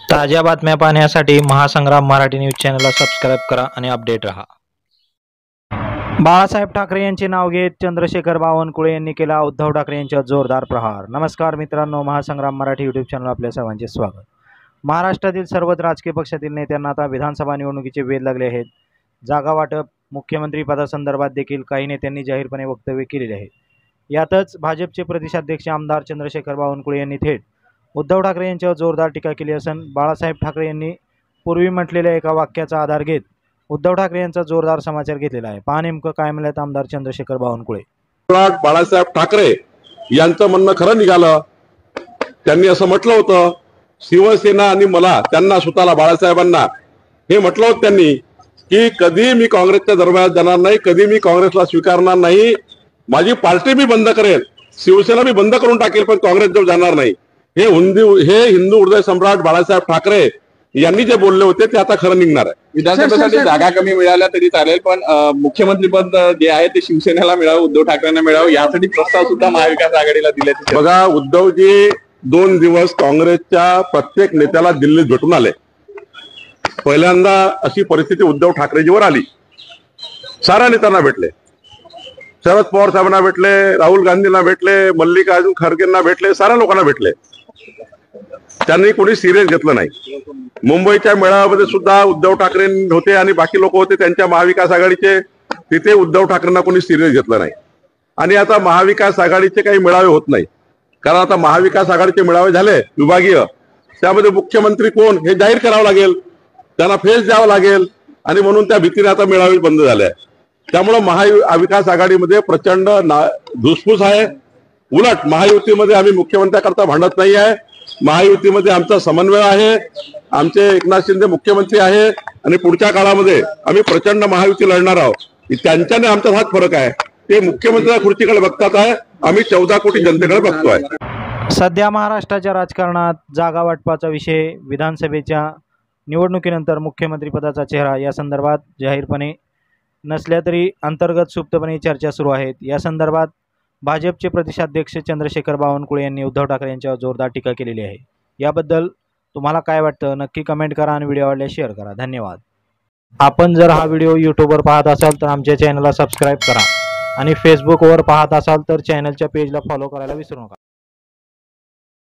ताज्या बातम्या पाहण्यासाठी महासंग्राम मराठी न्यूज चॅनलला सबस्क्राईब करा आणि अपडेट रहा। बाळासाहेब ठाकरे यांचे नाव घेत चंद्रशेखर बावनकुळे यांनी केला उद्धव ठाकरे यांच्यावर जोरदार प्रहार। नमस्कार मित्रांनो, महासंग्राम मराठी यूट्यूब चॅनल आपल्या सर्वांचे स्वागत। महाराष्ट्रातील सर्वच राजकीय पक्षातील नेत्यांना आता विधानसभा निवडणुकीचे वेध लागले आहेत। जागा वाटप, मुख्यमंत्री पदासंदर्भात देखील काही नेत्यांनी जाहीरपणे वक्तव्य केलेले आहे। यातच भाजपचे प्रदेशाध्यक्ष आमदार चंद्रशेखर बावनकुळे यांनी थेट उद्धव ठाकरे यांच्यावर जोरदार टीका केली असून बाळासाहेब ठाकरे यांनी पूर्वी म्हटलेल्या एका वाक्याचा आधार घेत उद्धव ठाकरे यांचा जोरदार समाचार घेतलेला आहे। पहा नेमकं काय म्हणलेत आमदार चंद्रशेखर बावनकुळे। बाळासाहेब ठाकरे यांचं म्हणणं खरं निघालं। त्यांनी असं म्हटलं होतं, शिवसेना आणि मला, त्यांना स्वतःला बाळासाहेबांना हे म्हटलं होतं त्यांनी की कधी मी काँग्रेसच्या दरम्यान जाणार नाही, कधी मी काँग्रेसला स्वीकारणार नाही, माझी पार्टी मी बंद करेल, शिवसेना मी बंद करून टाकेल, पण काँग्रेस जवळ जाणार नाही। हे हिंदू हृदय सम्राट बाळासाहेब ठाकरे यांनी जे बोलले होते ते आता खरं निघणार आहे। विधानसभेसाठी जागा कमी मिळाल्या तरी चालेल, पण मुख्यमंत्रीपद जे आहे ते शिवसेनेला मिळावं, उद्धव ठाकरेंना मिळावं, यासाठी प्रस्ताव सुद्धा महाविकास आघाडीला दिल्याचे। बघा, उद्धवजी 2 दिवस काँग्रेसच्या प्रत्येक नेत्याला दिल्लीत भेटून आले। पहिल्यांदा अशी परिस्थिती उद्धव ठाकरेजीवर आली, साऱ्या नेत्यांना भेटले, शरद पवार साहेबांना भेटले, राहुल गांधींना भेटले, मल्लिकार्जुन खरगेंना भेटले, साऱ्या लोकांना भेटले। त्यांनी कोणी सिरियस घेतलं नाही। मुंबईच्या मेळाव्यामध्ये सुद्धा उद्धव ठाकरे होते आणि बाकी लोक होते त्यांच्या महाविकास आघाडीचे, तिथे उद्धव ठाकरेंना कोणी सिरियस घेतलं नाही। आणि आता महाविकास आघाडीचे काही मेळावे होत नाही, कारण आता महाविकास आघाडीचे मेळावे झाले विभागीय, त्यामध्ये मुख्यमंत्री कोण हे जाहीर करावं लागेल, त्यांना फेस द्यावं लागेल, आणि म्हणून त्या भीतीने आता मेळावे बंद झाले। त्यामुळे महाविकास आघाडीमध्ये प्रचंड धुसफूस आहे। उलट महायुतीमध्ये आम्ही मुख्यमंत्र्याकरता भांडत नाही आहे, महायुतीमध्ये आमचा समन्वय आहे, आमचे एकनाथ शिंदे मुख्यमंत्री आहे आणि पुढच्या काळामध्ये आम्ही प्रचंड महायुती लढणार आहोत। त्यांच्याने आमचा हाच फरक आहे, ते मुख्यमंत्र्यांच्या खुर्चीकडे बघतात आहे, आम्ही 14 कोटी जनतेकडे बघतोय। सध्या महाराष्ट्राच्या राजकारणात जागा वाटपाचा विषय विधानसभेच्या निवडणुकीनंतर मुख्यमंत्री पदाचा चेहरा या संदर्भात जाहीरपणे नसल्या तरी अंतर्गत सुप्तपणे चर्चा सुरू आहेत। या संदर्भात भाजपचे प्रदेशाध्यक्ष चंद्रशेखर बावनकुळे यांनी उद्धव ठाकरे यांच्यावर जोरदार टीका केलेली आहे। याबद्दल तुम्हाला काय वाटतं नक्की कमेंट करा आणि व्हिडिओ आवडल्यास शेअर करा। धन्यवाद। आपण जर हा व्हिडिओ यूट्यूबवर पाहत असाल तर आमच्या चॅनलला सबस्क्राईब करा आणि फेसबुकवर पाहत असाल तर चॅनलच्या पेजला फॉलो करायला विसरू नका।